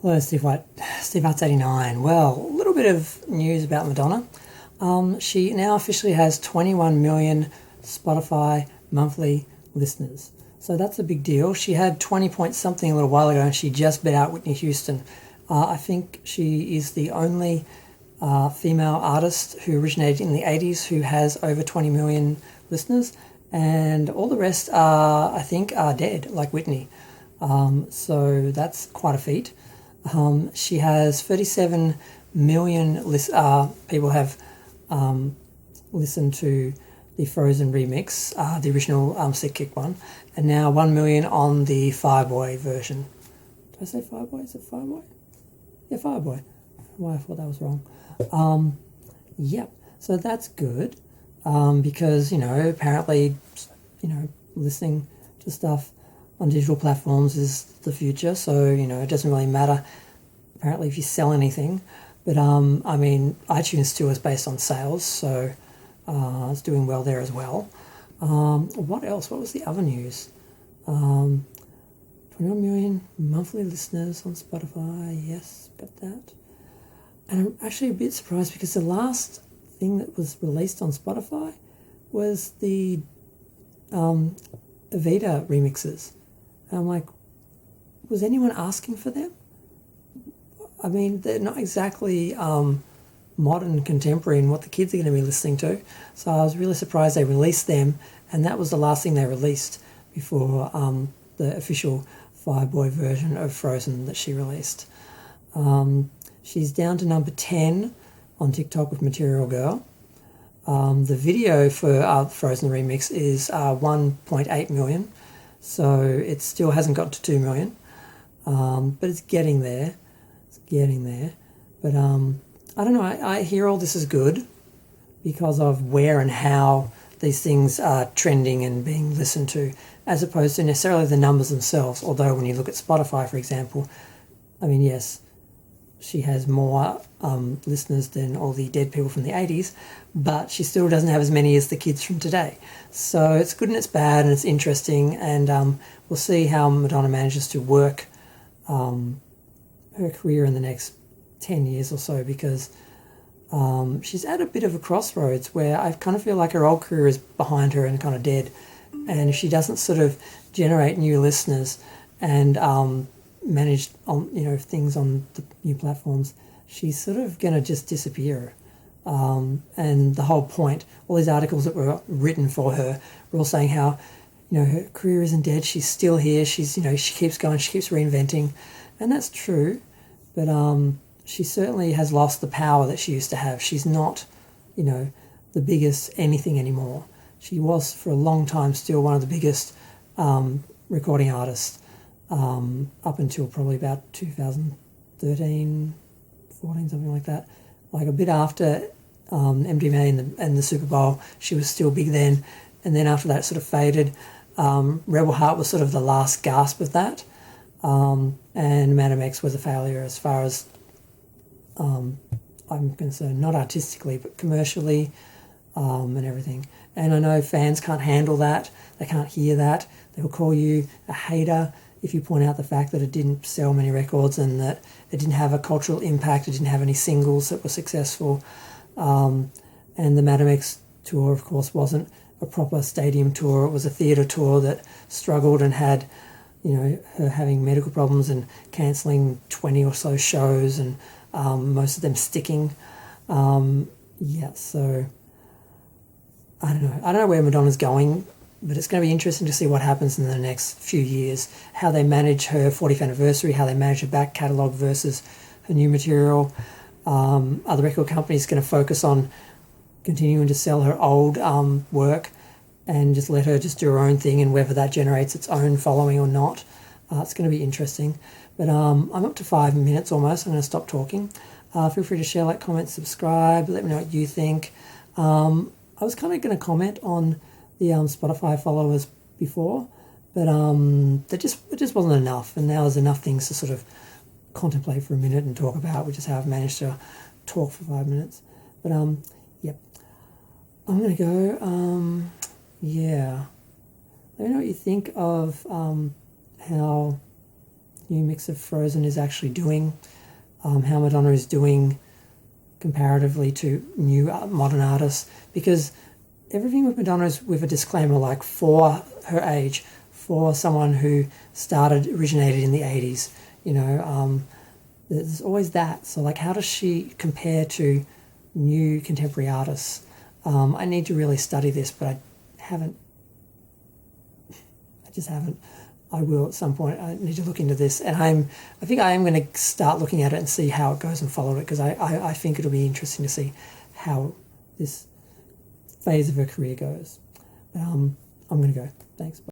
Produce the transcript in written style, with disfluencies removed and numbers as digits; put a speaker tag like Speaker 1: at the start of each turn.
Speaker 1: Hello, Steve White. Steve Arts 89. Well, a little bit of news about Madonna. She now officially has 21 million Spotify monthly listeners. So that's a big deal. She had 20 point something a little while ago and she just beat out Whitney Houston. I think she is the only female artist who originated in the 80s who has over 20 million listeners. And all the rest are, I think, are dead, like Whitney. So that's quite a feat. She has 37 million people have listened to the Frozen remix, the original Sick Kick one, and now 1 million on the Fireboy version. Did I say Fireboy? Is it Fireboy? Yeah, Fireboy. Why I thought that was wrong. Yep. So that's good because, apparently, listening to stuff on digital platforms is the future. So, it doesn't really matter apparently if you sell anything. But, iTunes still is based on sales, so it's doing well there as well. What else? What was the other news? 21 million monthly listeners on Spotify. Yes, got that. And I'm actually a bit surprised because the last thing that was released on Spotify was the Evita remixes. And I'm like, was anyone asking for them? I mean, they're not exactly modern, contemporary, and what the kids are going to be listening to. So I was really surprised they released them, and that was the last thing they released before the official Fireboy version of Frozen that she released. She's down to number 10 on TikTok with Material Girl. The video for Frozen remix is 1.8 million, so it still hasn't got to 2 million, but it's getting there. But I don't know, I hear all this is good because of where and how these things are trending and being listened to, as opposed to necessarily the numbers themselves. Although when you look at Spotify, for example, yes, she has more listeners than all the dead people from the 80s, but she still doesn't have as many as the kids from today. So it's good and it's bad and it's interesting, and we'll see how Madonna manages to work her career in the next 10 years or so, because she's at a bit of a crossroads where I kind of feel like her old career is behind her and kind of dead. And if she doesn't sort of generate new listeners and manage things on the new platforms, she's sort of going to just disappear. And the whole point, all these articles that were written for her were all saying how, her career isn't dead. She's still here. She's, she keeps going. She keeps reinventing. And that's true. But she certainly has lost the power that she used to have. She's not, the biggest anything anymore. She was for a long time still one of the biggest recording artists up until probably about 2013, 14, something like that. Like a bit after MDMA and the Super Bowl, she was still big then. And then after that it sort of faded. Rebel Heart was sort of the last gasp of that. And Madam X was a failure as far as I'm concerned, not artistically, but commercially and everything. And I know fans can't handle that. They can't hear that. They will call you a hater if you point out the fact that it didn't sell many records and that it didn't have a cultural impact. It didn't have any singles that were successful. And the Madam X tour, of course, wasn't a proper stadium tour. It was a theatre tour that struggled and had, her having medical problems and cancelling 20 or so shows, and most of them sticking. So I don't know. I don't know where Madonna's going, but it's going to be interesting to see what happens in the next few years, how they manage her 40th anniversary, how they manage her back catalogue versus her new material. Are the record companies going to focus on continuing to sell her old work and just let her just do her own thing, and whether that generates its own following or not? It's going to be interesting. But I'm up to 5 minutes almost. I'm going to stop talking. Feel free to share, like, comment, subscribe. Let me know what you think. I was kind of going to comment on the Spotify followers before, but it just wasn't enough. And now there's enough things to sort of contemplate for a minute and talk about, which is how I've managed to talk for 5 minutes. But yep, I'm going to go. Let me know what you think of how new mix of Frozen is actually doing, how Madonna is doing comparatively to new modern artists, because everything with Madonna is with a disclaimer, like for her age, for someone who originated in the 80s, you know, there's always that. So like, how does she compare to new contemporary artists? I need to really study this, but I just haven't. I will at some point. I need to look into this, and I think I am going to start looking at it and see how it goes and follow it, because I think it'll be interesting to see how this phase of her career goes. But I'm going to go. Thanks. Bye.